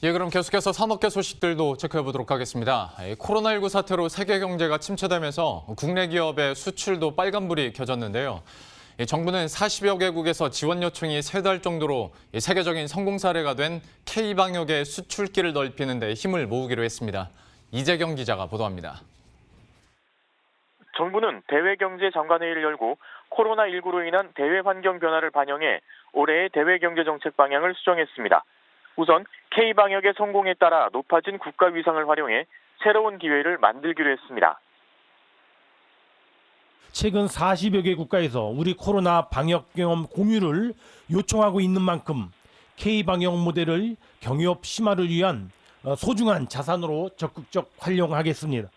예, 그럼 계속해서 산업계 소식들도 체크해 보도록 하겠습니다. 코로나19 사태로 세계 경제가 침체되면서 국내 기업의 수출도 빨간불이 켜졌는데요. 정부는 40여 개국에서 지원 요청이 3달 정도로 세계적인 성공 사례가 된 K-방역의 수출길을 넓히는 데 힘을 모으기로 했습니다. 이재경 기자가 보도합니다. 정부는 대외경제 장관회의를 열고 코로나19로 인한 대외 환경 변화를 반영해 올해의 대외경제 정책 방향을 수정했습니다. 우선 K-방역의 성공에 따라 높아진 국가 위상을 활용해 새로운 기회를 만들기로 했습니다. 최근 40여 개 국가에서 우리 코로나 방역 경험 공유를 요청하고 있는 만큼 K-방역 모델을 경협 심화를 위한 소중한 자산으로 적극적 활용하겠습니다.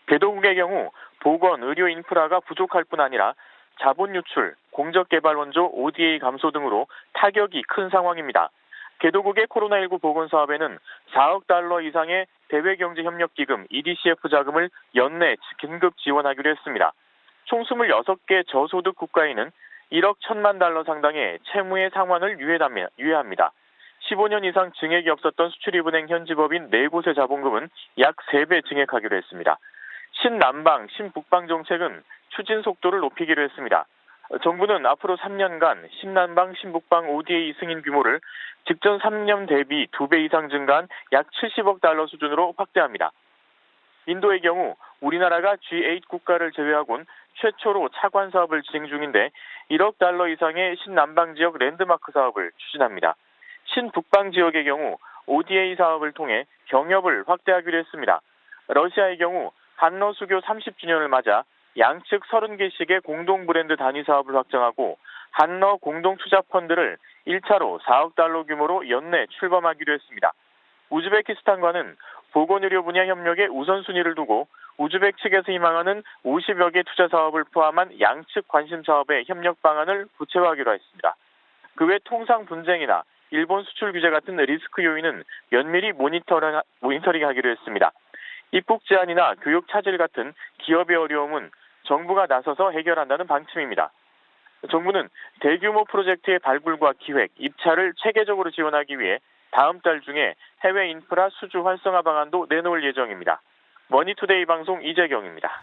개도국의 경우 보건, 의료 인프라가 부족할 뿐 아니라 자본 유출, 공적 개발 원조 ODA 감소 등으로 타격이 큰 상황입니다. 개도국의 코로나19 보건 사업에는 4억 달러 이상의 대외경제협력기금 EDCF 자금을 연내 긴급 지원하기로 했습니다. 총 26개 저소득 국가에는 1억 1천만 달러 상당의 채무의 상환을 유예합니다. 15년 이상 증액이 없었던 수출입은행 현지법인 4곳의 자본금은 약 3배 증액하기로 했습니다. 신남방, 신북방 정책은 추진 속도를 높이기로 했습니다. 정부는 앞으로 3년간 신남방, 신북방 ODA 승인 규모를 직전 3년 대비 2배 이상 증가한 약 70억 달러 수준으로 확대합니다. 인도의 경우 우리나라가 G8 국가를 제외하곤 최초로 차관 사업을 진행 중인데 1억 달러 이상의 신남방 지역 랜드마크 사업을 추진합니다. 신북방 지역의 경우 ODA 사업을 통해 경협을 확대하기로 했습니다. 러시아의 경우 한러 수교 30주년을 맞아 양측 30개씩의 공동 브랜드 단위 사업을 확정하고 한러 공동 투자 펀드를 1차로 4억 달러 규모로 연내 출범하기로 했습니다. 우즈베키스탄과는 보건의료 분야 협력에 우선순위를 두고 우즈벡 측에서 희망하는 50여 개 투자 사업을 포함한 양측 관심 사업의 협력 방안을 구체화하기로 했습니다. 그 외 통상 분쟁이나 일본 수출 규제 같은 리스크 요인은 면밀히 모니터링하기로 했습니다. 입국 제한이나 교육 차질 같은 기업의 어려움은 정부가 나서서 해결한다는 방침입니다. 정부는 대규모 프로젝트의 발굴과 기획, 입찰을 체계적으로 지원하기 위해 다음 달 중에 해외 인프라 수주 활성화 방안도 내놓을 예정입니다. 머니투데이 방송 이재경입니다.